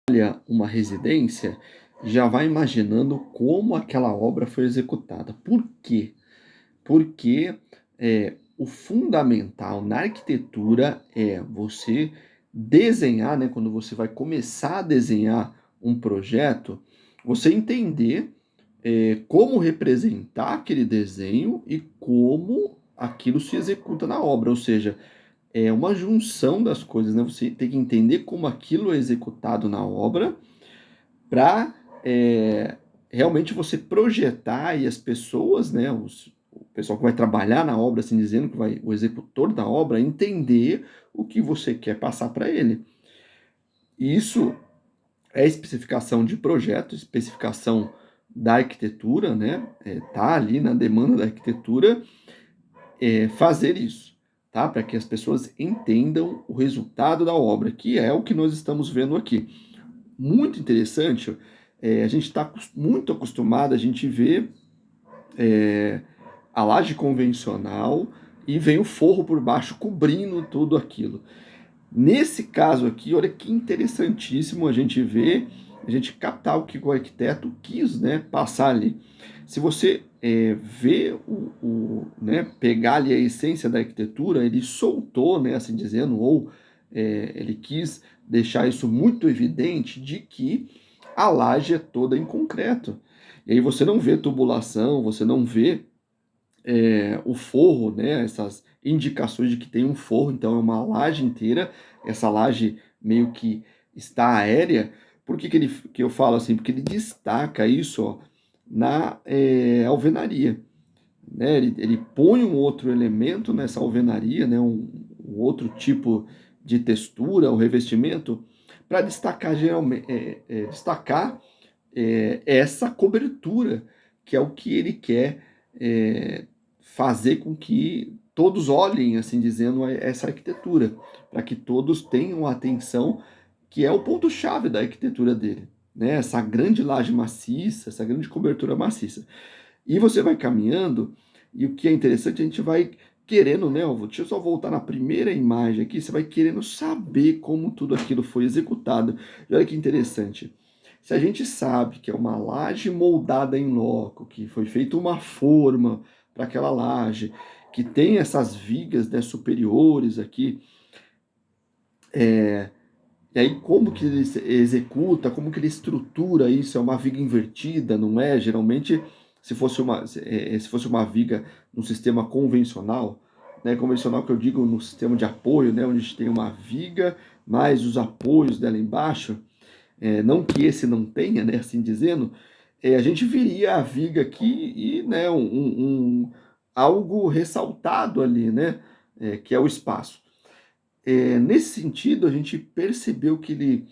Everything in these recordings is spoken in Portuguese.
olha uma residência, já vai imaginando como aquela obra foi executada. Por quê? Porque, o fundamental na arquitetura é você desenhar, né, quando você vai começar a desenhar um projeto, você entender, como representar aquele desenho e como aquilo se executa na obra, ou seja, é uma junção das coisas, né, você tem que entender como aquilo é executado na obra para realmente você projetar e as pessoas, né, o pessoal que vai trabalhar na obra, assim dizendo, que vai, o executor da obra, entender o que você quer passar para ele. Isso é especificação de projeto, especificação da arquitetura, né? Tá ali na demanda da arquitetura, fazer isso, tá? Para que as pessoas entendam o resultado da obra, que é o que nós estamos vendo aqui. Muito interessante, a gente está muito acostumado, a gente vê a laje convencional e vem o forro por baixo cobrindo tudo aquilo. Nesse caso aqui, olha que interessantíssimo a gente ver, a gente captar o que o arquiteto quis, né, passar ali. Se você vê né, pegar ali a essência da arquitetura, ele soltou, né, assim dizendo, ou ele quis deixar isso muito evidente de que a laje é toda em concreto. E aí você não vê tubulação, você não vê o forro, né, essas indicações de que tem um forro, então é uma laje inteira, essa laje meio que está aérea. Por que, que eu falo assim? Porque ele destaca isso, ó, na alvenaria. Né? Ele põe um outro elemento nessa alvenaria, né? Um outro tipo de textura, o revestimento, para destacar, geralmente, destacar essa cobertura, que é o que ele quer fazer com que todos olhem, assim dizendo, essa arquitetura, para que todos tenham atenção, que é o ponto-chave da arquitetura dele, né? Essa grande laje maciça, essa grande cobertura maciça. E você vai caminhando, e o que é interessante, a gente vai querendo, né? Deixa eu só voltar na primeira imagem aqui, você vai querendo saber como tudo aquilo foi executado. E olha que interessante. Se a gente sabe que é uma laje moldada em loco, que foi feita uma forma para aquela laje, que tem essas vigas, né, superiores aqui, e aí como que ele executa, como que ele estrutura isso? É uma viga invertida, não é? Geralmente, se fosse uma viga no sistema convencional, né, convencional que eu digo no sistema de apoio, né, onde a gente tem uma viga, mais os apoios dela embaixo, não que esse não tenha, né, assim dizendo, a gente viria a viga aqui e, né, algo ressaltado ali, né, que é o espaço. Nesse sentido, a gente percebeu que ele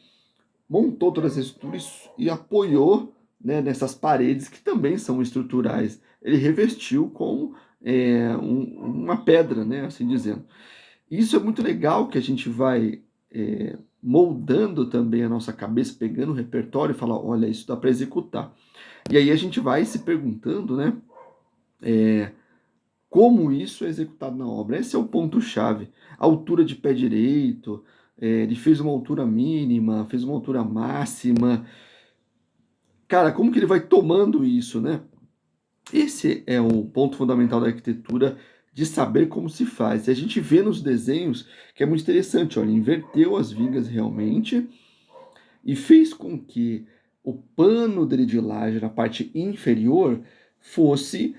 montou todas as estruturas e apoiou, né, nessas paredes que também são estruturais. Ele revestiu com uma pedra, né, assim dizendo. Isso é muito legal, que a gente vai moldando também a nossa cabeça, pegando o repertório e falar, olha, isso dá para executar. E aí a gente vai se perguntando, né, como isso é executado na obra. Esse é o ponto-chave. A altura de pé direito, ele fez uma altura mínima, fez uma altura máxima. Cara, como que ele vai tomando isso, né? Esse é o ponto fundamental da arquitetura, de saber como se faz. E a gente vê nos desenhos que é muito interessante, olha, inverteu as vigas realmente e fez com que o pano dele de laje na parte inferior fosse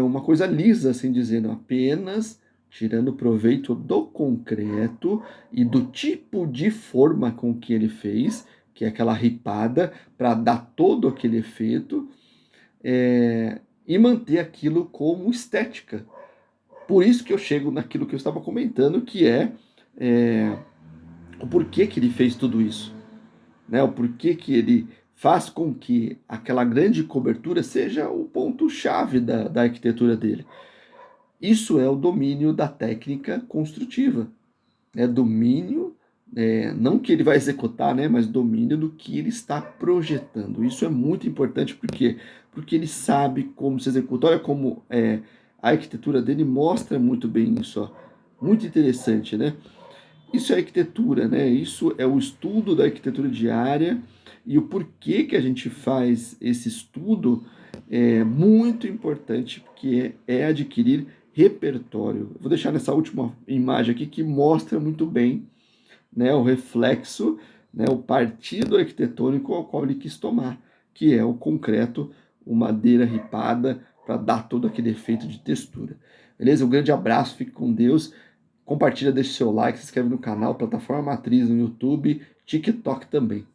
uma coisa lisa, assim dizendo, apenas tirando proveito do concreto e do tipo de forma com que ele fez, que é aquela ripada, para dar todo aquele efeito, e manter aquilo como estética. Por isso que eu chego naquilo que eu estava comentando, que é o porquê que ele fez tudo isso, né? O porquê que ele faz com que aquela grande cobertura seja o ponto-chave da arquitetura dele. Isso é o domínio da técnica construtiva, né? Domínio, não que ele vai executar, né? Mas domínio do que ele está projetando. Isso é muito importante, porque ele sabe como se executa. Olha como a arquitetura dele mostra muito bem isso, ó. Muito interessante, né? Isso é arquitetura, né? Isso é o estudo da arquitetura de área e o porquê que a gente faz esse estudo é muito importante, porque é adquirir repertório. Eu vou deixar nessa última imagem aqui que mostra muito bem, né, o reflexo, né, o partido arquitetônico ao qual ele quis tomar, que é o concreto, o madeira ripada, para dar todo aquele efeito de textura. Beleza? Um grande abraço, fique com Deus. Compartilha, deixa o seu like, se inscreve no canal, plataforma matriz no YouTube, TikTok também.